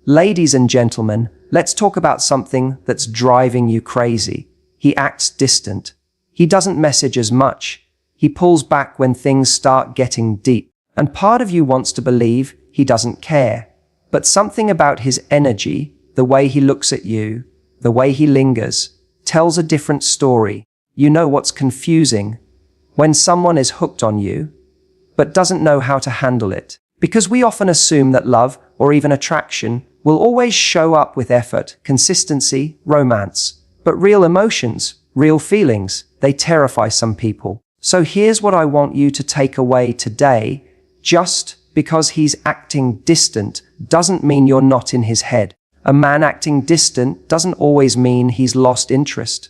Ladies and gentlemen, let's talk about something that's driving you crazy. He acts distant. He doesn't message as much. He pulls back when things start getting deep. And part of you wants to believe he doesn't care. But something about his energy, the way he looks at you, the way he lingers, tells a different story. You know what's confusing? When someone is hooked on you, but doesn't know how to handle it. Because we often assume that love, or even attraction, will always show up with effort, consistency, romance. But real emotions, real feelings, they terrify some people. So here's what I want you to take away today. Just because he's acting distant doesn't mean you're not in his head. A man acting distant doesn't always mean he's lost interest.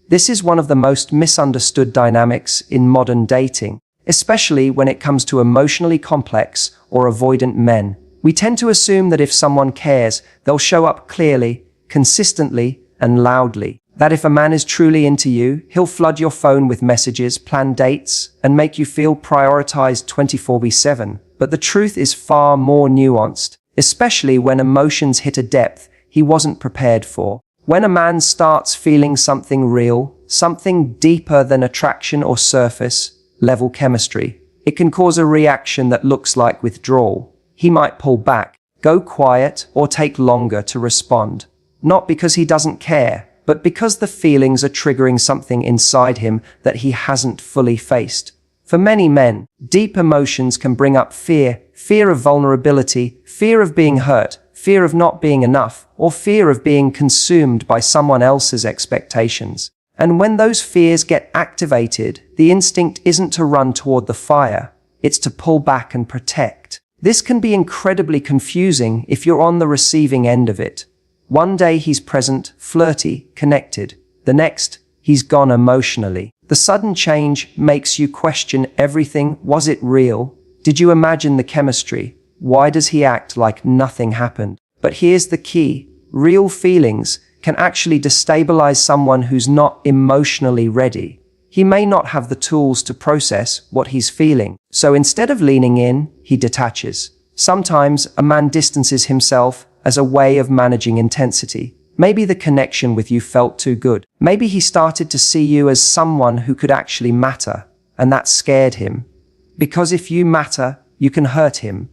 This is one of the most misunderstood dynamics in modern dating, especially when it comes to emotionally complex or avoidant men. We tend to assume that if someone cares, they'll show up clearly, consistently, and loudly. That if a man is truly into you, he'll flood your phone with messages, plan dates, and make you feel prioritized 24/7. But the truth is far more nuanced, especially when emotions hit a depth he wasn't prepared for. When a man starts feeling something real, something deeper than attraction or surface level chemistry, it can cause a reaction that looks like withdrawal. He might pull back, go quiet, or take longer to respond. Not because he doesn't care, but because the feelings are triggering something inside him that he hasn't fully faced. For many men, deep emotions can bring up fear of vulnerability, fear of being hurt, fear of not being enough, or fear of being consumed by someone else's expectations. And when those fears get activated, the instinct isn't to run toward the fire, it's to pull back and protect. This can be incredibly confusing if you're on the receiving end of it. One day he's present, flirty, connected. The next, he's gone emotionally. The sudden change makes you question everything. Was it real? Did you imagine the chemistry? Why does he act like nothing happened? But here's the key. Real feelings can actually destabilize someone who's not emotionally ready. He may not have the tools to process what he's feeling. So instead of leaning in, he detaches. Sometimes a man distances himself as a way of managing intensity. Maybe the connection with you felt too good. Maybe he started to see you as someone who could actually matter, and that scared him. Because if you matter, you can hurt him.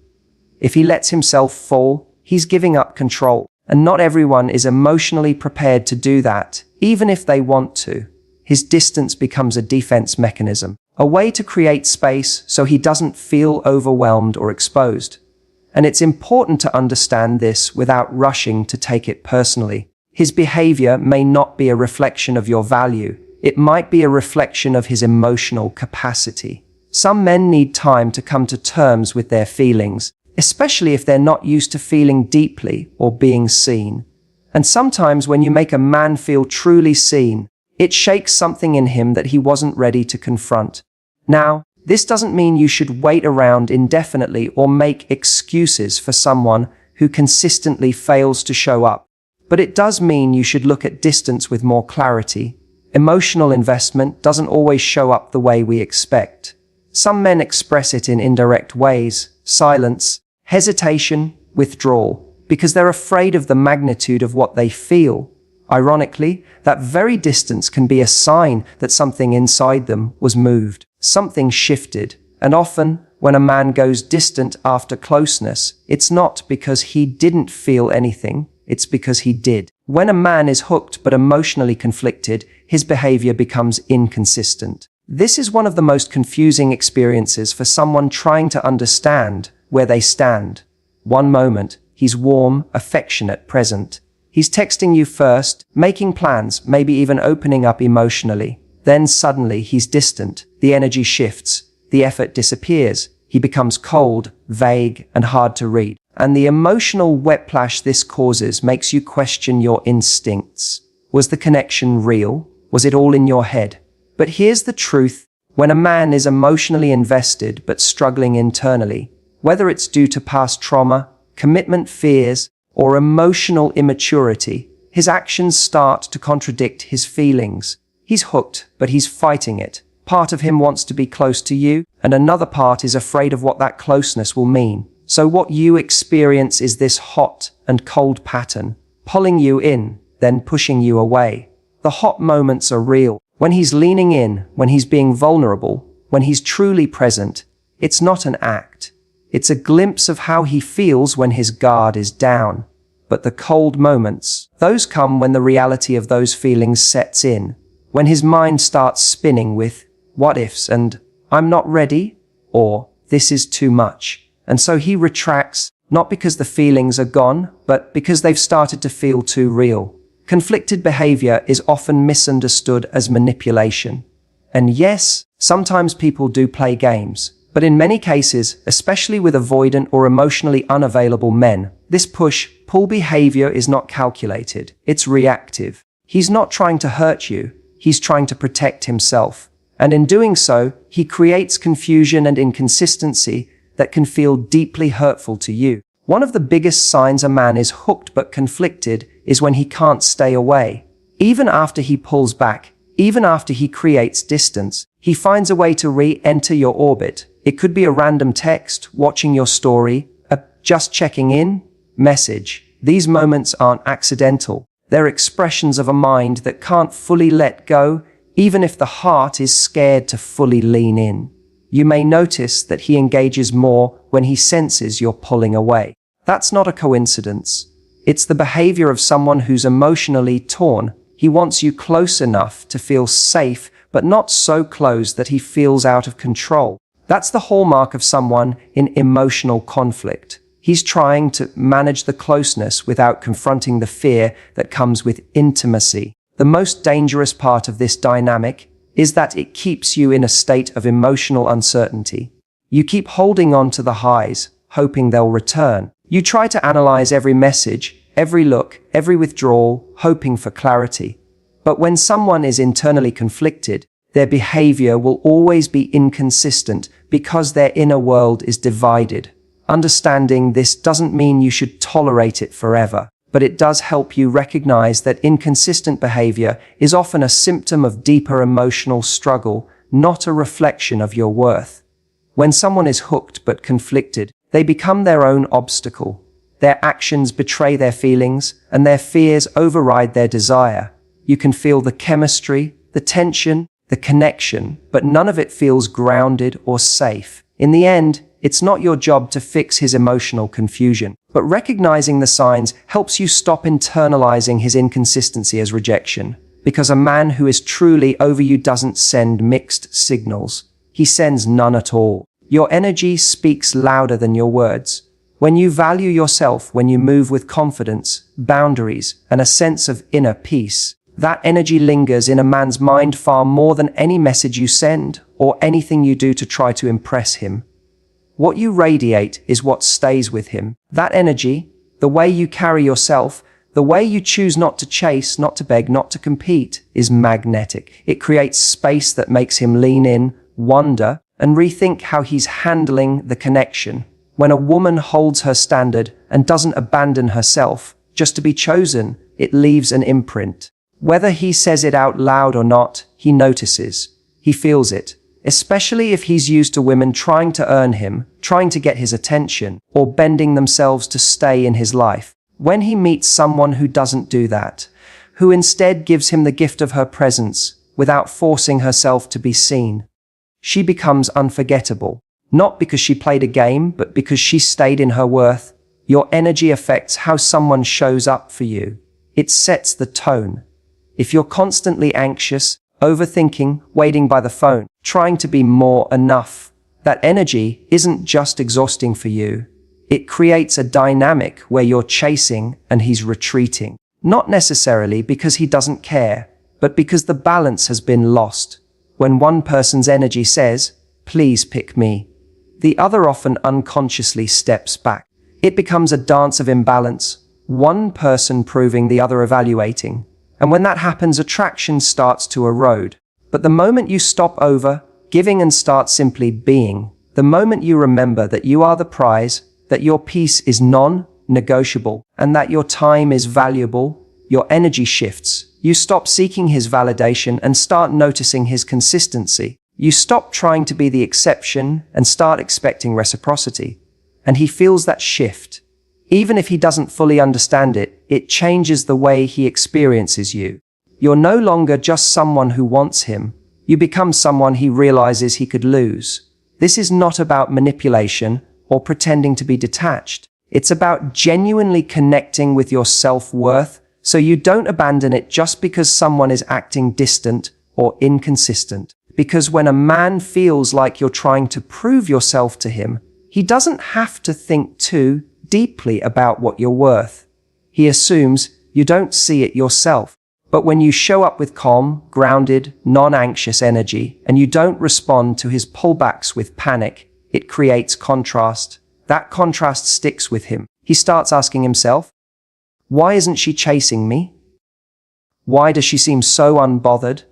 If he lets himself fall, he's giving up control. And not everyone is emotionally prepared to do that, even if they want to. His distance becomes a defense mechanism, a way to create space so he doesn't feel overwhelmed or exposed. And it's important to understand this without rushing to take it personally. His behavior may not be a reflection of your value. It might be a reflection of his emotional capacity. Some men need time to come to terms with their feelings, especially if they're not used to feeling deeply or being seen. And sometimes when you make a man feel truly seen, it shakes something in him that he wasn't ready to confront. Now, this doesn't mean you should wait around indefinitely or make excuses for someone who consistently fails to show up. But it does mean you should look at distance with more clarity. Emotional investment doesn't always show up the way we expect. Some men express it in indirect ways: silence, hesitation, withdrawal, because they're afraid of the magnitude of what they feel. Ironically, that very distance can be a sign that something inside them was moved, something shifted. And often, when a man goes distant after closeness, it's not because he didn't feel anything, it's because he did. When a man is hooked but emotionally conflicted, his behavior becomes inconsistent. This is one of the most confusing experiences for someone trying to understand where they stand. One moment, he's warm, affectionate, present. He's texting you first, making plans, maybe even opening up emotionally. Then suddenly he's distant. The energy shifts. The effort disappears. He becomes cold, vague, and hard to read. And the emotional whiplash this causes makes you question your instincts. Was the connection real? Was it all in your head? But here's the truth. When a man is emotionally invested but struggling internally, whether it's due to past trauma, commitment fears, or emotional immaturity, his actions start to contradict his feelings. He's hooked, but he's fighting it. Part of him wants to be close to you, and another part is afraid of what that closeness will mean. So what you experience is this hot and cold pattern, pulling you in, then pushing you away. The hot moments are real. When he's leaning in, when he's being vulnerable, when he's truly present, it's not an act. It's a glimpse of how he feels when his guard is down. But the cold moments, those come when the reality of those feelings sets in, when his mind starts spinning with what ifs and I'm not ready, or this is too much. And so he retracts, not because the feelings are gone, but because they've started to feel too real. Conflicted behavior is often misunderstood as manipulation. And yes, sometimes people do play games, but in many cases, especially with avoidant or emotionally unavailable men, this push-pull behavior is not calculated, it's reactive. He's not trying to hurt you, he's trying to protect himself. And in doing so, he creates confusion and inconsistency that can feel deeply hurtful to you. One of the biggest signs a man is hooked but conflicted is when he can't stay away. Even after he pulls back, even after he creates distance, he finds a way to re-enter your orbit. It could be a random text, watching your story, a just checking in message. These moments aren't accidental. They're expressions of a mind that can't fully let go, even if the heart is scared to fully lean in. You may notice that he engages more when he senses you're pulling away. That's not a coincidence. It's the behavior of someone who's emotionally torn. He wants you close enough to feel safe, but not so close that he feels out of control. That's the hallmark of someone in emotional conflict. He's trying to manage the closeness without confronting the fear that comes with intimacy. The most dangerous part of this dynamic is that it keeps you in a state of emotional uncertainty. You keep holding on to the highs, hoping they'll return. You try to analyze every message, every look, every withdrawal, hoping for clarity. But when someone is internally conflicted, their behavior will always be inconsistent because their inner world is divided. Understanding this doesn't mean you should tolerate it forever, but it does help you recognize that inconsistent behavior is often a symptom of deeper emotional struggle, not a reflection of your worth. When someone is hooked but conflicted, they become their own obstacle. Their actions betray their feelings, and their fears override their desire. You can feel the chemistry, the tension, the connection, but none of it feels grounded or safe. In the end, it's not your job to fix his emotional confusion, but recognizing the signs helps you stop internalizing his inconsistency as rejection, because a man who is truly over you doesn't send mixed signals. He sends none at all. Your energy speaks louder than your words. When you value yourself, when you move with confidence, boundaries, and a sense of inner peace, that energy lingers in a man's mind far more than any message you send or anything you do to try to impress him. What you radiate is what stays with him. That energy, the way you carry yourself, the way you choose not to chase, not to beg, not to compete, is magnetic. It creates space that makes him lean in, wonder, and rethink how he's handling the connection. When a woman holds her standard and doesn't abandon herself just to be chosen, it leaves an imprint. Whether he says it out loud or not, he notices. He feels it. Especially if he's used to women trying to earn him, trying to get his attention, or bending themselves to stay in his life. When he meets someone who doesn't do that, who instead gives him the gift of her presence without forcing herself to be seen, she becomes unforgettable. Not because she played a game, but because she stayed in her worth. Your energy affects how someone shows up for you. It sets the tone. If you're constantly anxious, overthinking, waiting by the phone, trying to be more enough, that energy isn't just exhausting for you. It creates a dynamic where you're chasing and he's retreating. Not necessarily because he doesn't care, but because the balance has been lost. When one person's energy says, "Please pick me," the other often unconsciously steps back. It becomes a dance of imbalance, one person proving, the other evaluating. And when that happens, attraction starts to erode. But the moment you stop giving and start simply being, the moment you remember that you are the prize, that your peace is non-negotiable, and that your time is valuable, your energy shifts. You stop seeking his validation and start noticing his consistency. You stop trying to be the exception and start expecting reciprocity. and he feels that shift. Even if he doesn't fully understand it, it changes the way he experiences you. You're no longer just someone who wants him. You become someone he realizes he could lose. This is not about manipulation or pretending to be detached. It's about genuinely connecting with your self-worth, so you don't abandon it just because someone is acting distant or inconsistent. Because when a man feels like you're trying to prove yourself to him, he doesn't have to think too deeply about what you're worth. He assumes you don't see it yourself. But when you show up with calm, grounded, non-anxious energy, and you don't respond to his pullbacks with panic, it creates contrast. That contrast sticks with him. He starts asking himself, why isn't she chasing me? Why does she seem so unbothered?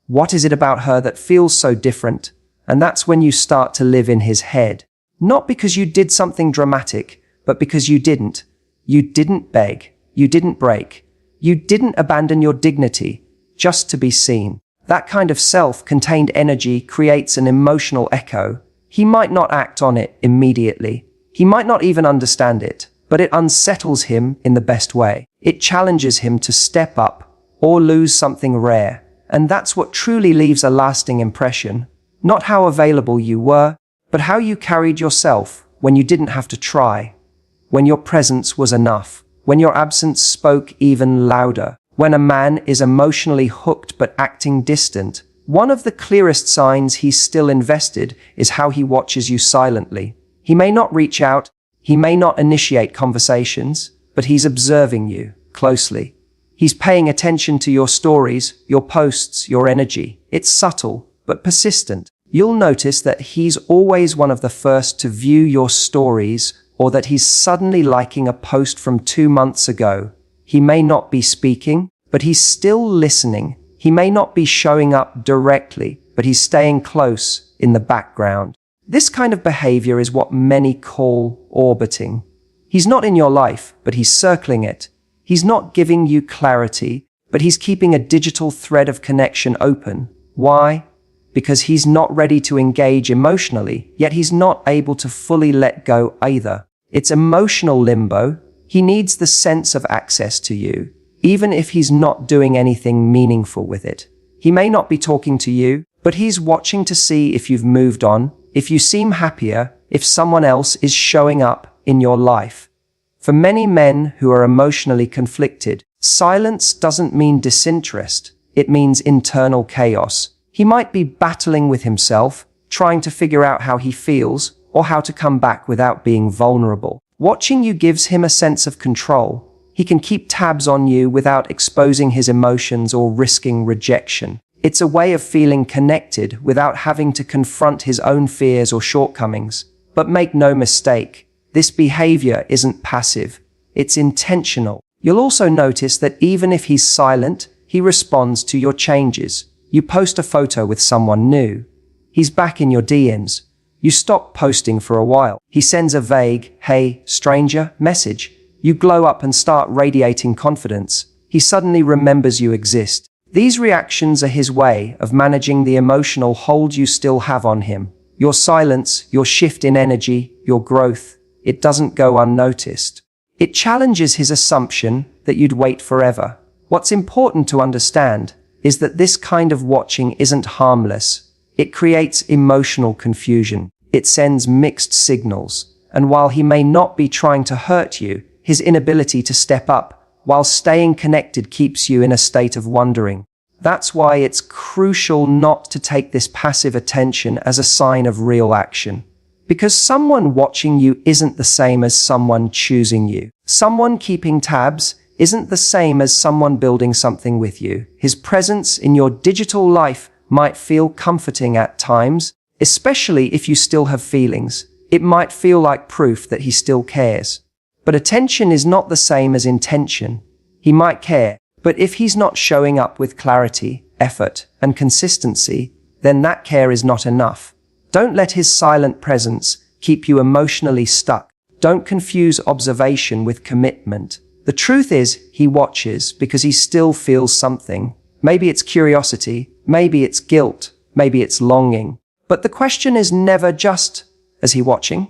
What is it about her that feels so different? And that's when you start to live in his head. Not because you did something dramatic, but because you didn't. You didn't beg. You didn't break. You didn't abandon your dignity just to be seen. That kind of self-contained energy creates an emotional echo. He might not act on it immediately. He might not even understand it, but it unsettles him in the best way. It challenges him to step up or lose something rare. And that's what truly leaves a lasting impression. Not how available you were, but how you carried yourself when you didn't have to try. When your presence was enough. When your absence spoke even louder. When a man is emotionally hooked but acting distant, one of the clearest signs he's still invested is how he watches you silently. He may not reach out, he may not initiate conversations, but he's observing you closely. He's paying attention to your stories, your posts, your energy. It's subtle, but persistent. You'll notice that he's always one of the first to view your stories, or that he's suddenly liking a post from 2 months ago. He may not be speaking, but he's still listening. He may not be showing up directly, but he's staying close in the background. This kind of behavior is what many call orbiting. He's not in your life, but he's circling it. He's not giving you clarity, but he's keeping a digital thread of connection open. Why? Because he's not ready to engage emotionally, yet he's not able to fully let go either. It's emotional limbo. He needs the sense of access to you, even if he's not doing anything meaningful with it. He may not be talking to you, but he's watching to see if you've moved on, if you seem happier, if someone else is showing up in your life. For many men who are emotionally conflicted, silence doesn't mean disinterest. It means internal chaos. He might be battling with himself, trying to figure out how he feels, or how to come back without being vulnerable. Watching you gives him a sense of control. He can keep tabs on you without exposing his emotions or risking rejection. It's a way of feeling connected without having to confront his own fears or shortcomings. But make no mistake, this behavior isn't passive. It's intentional. You'll also notice that even if he's silent, he responds to your changes. You post a photo with someone new. He's back in your DMs. You stop posting for a while. He sends a vague, "Hey, stranger," message. You glow up and start radiating confidence. He suddenly remembers you exist. These reactions are his way of managing the emotional hold you still have on him. Your silence, your shift in energy, your growth, it doesn't go unnoticed. It challenges his assumption that you'd wait forever. What's important to understand is that this kind of watching isn't harmless. It creates emotional confusion. It sends mixed signals. And while he may not be trying to hurt you, his inability to step up while staying connected keeps you in a state of wondering. That's why it's crucial not to take this passive attention as a sign of real action. Because someone watching you isn't the same as someone choosing you. Someone keeping tabs isn't the same as someone building something with you. His presence in your digital life might feel comforting at times, especially if you still have feelings. It might feel like proof that he still cares. But attention is not the same as intention. He might care, but if he's not showing up with clarity, effort, and consistency, then that care is not enough. Don't let his silent presence keep you emotionally stuck. Don't confuse observation with commitment. The truth is, he watches because he still feels something. Maybe it's curiosity, maybe it's guilt, maybe it's longing. But the question is never just, is he watching?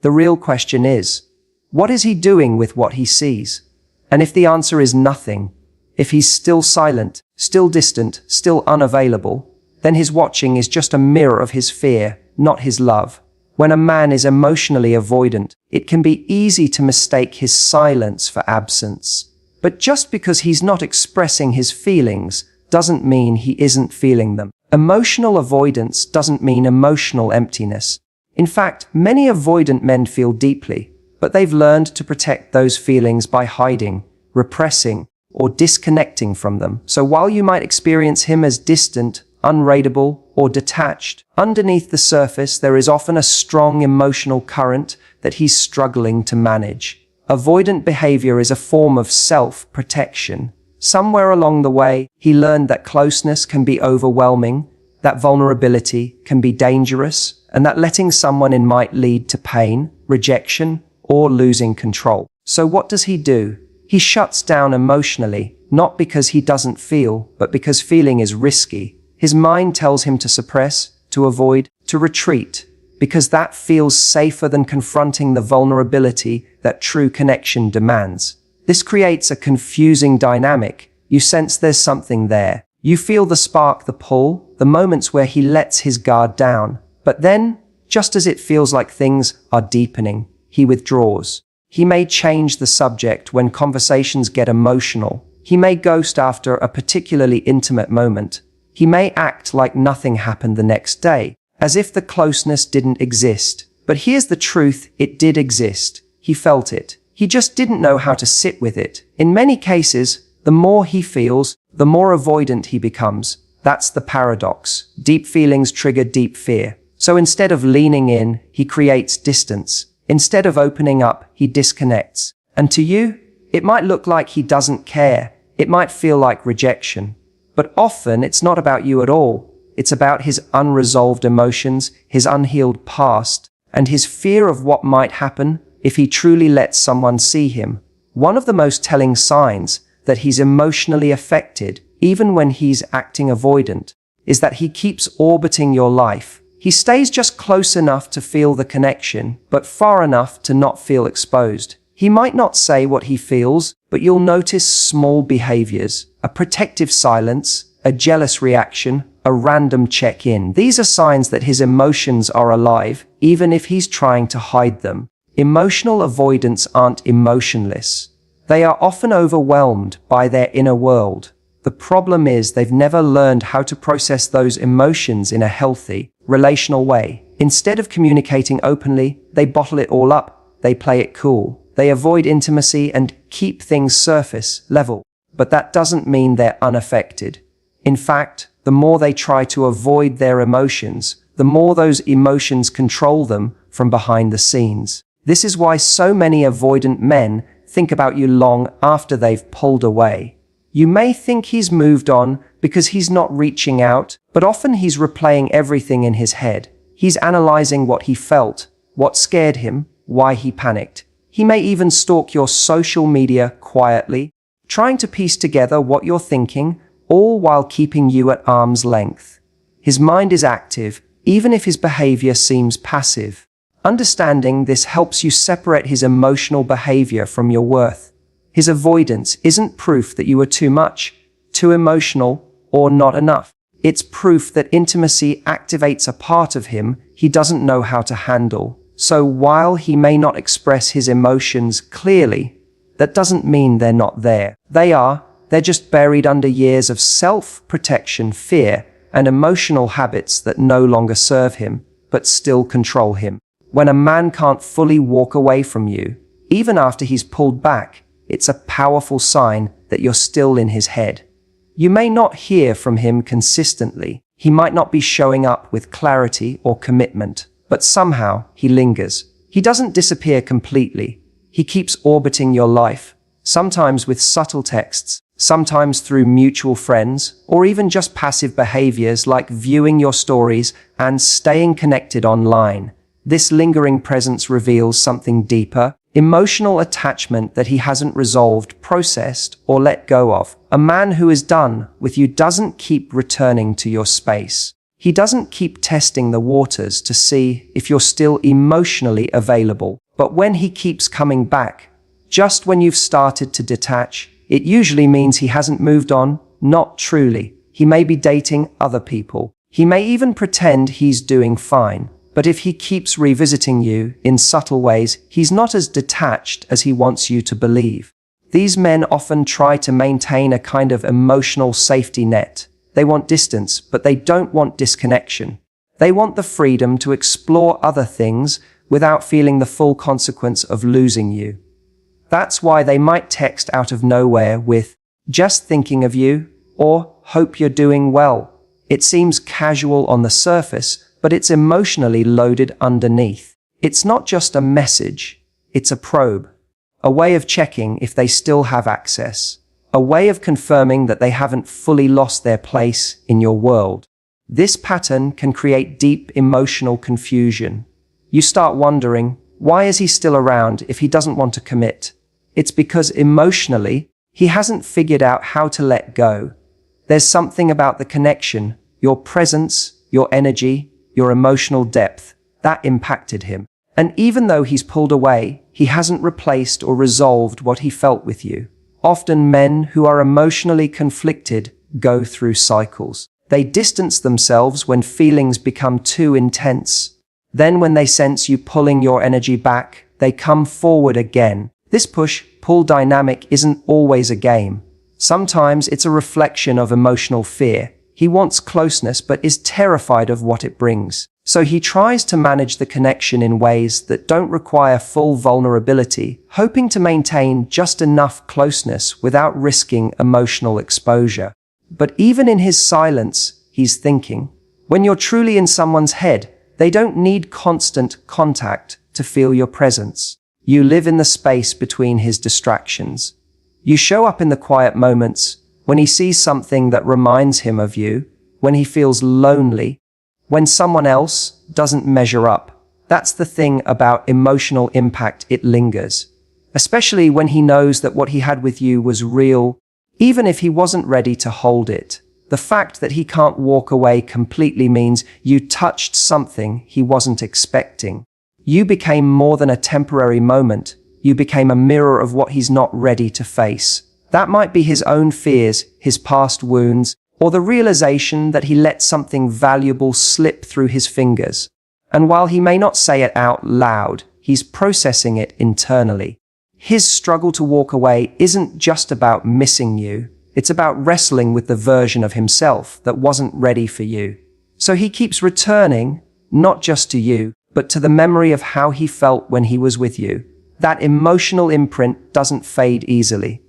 The real question is, what is he doing with what he sees? And if the answer is nothing, if he's still silent, still distant, still unavailable, then his watching is just a mirror of his fear, not his love. When a man is emotionally avoidant, it can be easy to mistake his silence for absence. But just because he's not expressing his feelings doesn't mean he isn't feeling them. Emotional avoidance doesn't mean emotional emptiness. In fact, many avoidant men feel deeply, but they've learned to protect those feelings by hiding, repressing, or disconnecting from them. So while you might experience him as distant, unrelatable, or detached, underneath the surface there is often a strong emotional current that he's struggling to manage. Avoidant behavior is a form of self-protection. Somewhere along the way, he learned that closeness can be overwhelming, that vulnerability can be dangerous, and that letting someone in might lead to pain, rejection, or losing control. So what does he do? He shuts down emotionally, not because he doesn't feel, but because feeling is risky. His mind tells him to suppress, to avoid, to retreat, because that feels safer than confronting the vulnerability that true connection demands. This creates a confusing dynamic. You sense there's something there. You feel the spark, the pull, the moments where he lets his guard down. But then, just as it feels like things are deepening, he withdraws. He may change the subject when conversations get emotional. He may ghost after a particularly intimate moment. He may act like nothing happened the next day, as if the closeness didn't exist. But here's the truth, it did exist. He felt it. He just didn't know how to sit with it. In many cases, the more he feels, the more avoidant he becomes. That's the paradox. Deep feelings trigger deep fear. So instead of leaning in, he creates distance. Instead of opening up, he disconnects. And to you, it might look like he doesn't care. It might feel like rejection. But often it's not about you at all. It's about his unresolved emotions, his unhealed past, and his fear of what might happen if he truly lets someone see him. One of the most telling signs that he's emotionally affected, even when he's acting avoidant, is that he keeps orbiting your life. He stays just close enough to feel the connection, but far enough to not feel exposed. He might not say what he feels, but you'll notice small behaviors, a protective silence, a jealous reaction, a random check-in. These are signs that his emotions are alive, even if he's trying to hide them. Emotional avoidants aren't emotionless. They are often overwhelmed by their inner world. The problem is they've never learned how to process those emotions in a healthy, relational way. Instead of communicating openly, they bottle it all up. They play it cool. They avoid intimacy and keep things surface level. But that doesn't mean they're unaffected. In fact, the more they try to avoid their emotions, the more those emotions control them from behind the scenes. This is why so many avoidant men think about you long after they've pulled away. You may think he's moved on because he's not reaching out, but often he's replaying everything in his head. He's analyzing what he felt, what scared him, why he panicked. He may even stalk your social media quietly, trying to piece together what you're thinking, all while keeping you at arm's length. His mind is active, even if his behavior seems passive. Understanding this helps you separate his emotional behavior from your worth. His avoidance isn't proof that you are too much, too emotional, or not enough. It's proof that intimacy activates a part of him he doesn't know how to handle. So while he may not express his emotions clearly, that doesn't mean they're not there. They're just buried under years of self-protection, fear, and emotional habits that no longer serve him, but still control him. When a man can't fully walk away from you, even after he's pulled back, it's a powerful sign that you're still in his head. You may not hear from him consistently. He might not be showing up with clarity or commitment, but somehow he lingers. He doesn't disappear completely. He keeps orbiting your life, sometimes with subtle texts, sometimes through mutual friends, or even just passive behaviors like viewing your stories and staying connected online. This lingering presence reveals something deeper, emotional attachment that he hasn't resolved, processed, or let go of. A man who is done with you doesn't keep returning to your space. He doesn't keep testing the waters to see if you're still emotionally available. But when he keeps coming back, just when you've started to detach, it usually means he hasn't moved on, not truly. He may be dating other people. He may even pretend he's doing fine. But if he keeps revisiting you in subtle ways, he's not as detached as he wants you to believe. These men often try to maintain a kind of emotional safety net. They want distance, but they don't want disconnection. They want the freedom to explore other things without feeling the full consequence of losing you. That's why they might text out of nowhere with, "Just thinking of you," or "Hope you're doing well." It seems casual on the surface, but it's emotionally loaded underneath. It's not just a message, it's a probe, a way of checking if they still have access, a way of confirming that they haven't fully lost their place in your world. This pattern can create deep emotional confusion. You start wondering, why is he still around if he doesn't want to commit? It's because emotionally, he hasn't figured out how to let go. There's something about the connection, your presence, your energy, your emotional depth, that impacted him. And even though he's pulled away, he hasn't replaced or resolved what he felt with you. Often men who are emotionally conflicted go through cycles. They distance themselves when feelings become too intense. Then when they sense you pulling your energy back, they come forward again. This push-pull dynamic isn't always a game. Sometimes it's a reflection of emotional fear. He wants closeness but is terrified of what it brings. So he tries to manage the connection in ways that don't require full vulnerability, hoping to maintain just enough closeness without risking emotional exposure. But even in his silence, he's thinking. When you're truly in someone's head, they don't need constant contact to feel your presence. You live in the space between his distractions. You show up in the quiet moments, when he sees something that reminds him of you, when he feels lonely, when someone else doesn't measure up. That's the thing about emotional impact, it lingers. Especially when he knows that what he had with you was real, even if he wasn't ready to hold it. The fact that he can't walk away completely means you touched something he wasn't expecting. You became more than a temporary moment. You became a mirror of what he's not ready to face. That might be his own fears, his past wounds, or the realization that he let something valuable slip through his fingers. And while he may not say it out loud, he's processing it internally. His struggle to walk away isn't just about missing you. It's about wrestling with the version of himself that wasn't ready for you. So he keeps returning, not just to you, but to the memory of how he felt when he was with you. That emotional imprint doesn't fade easily.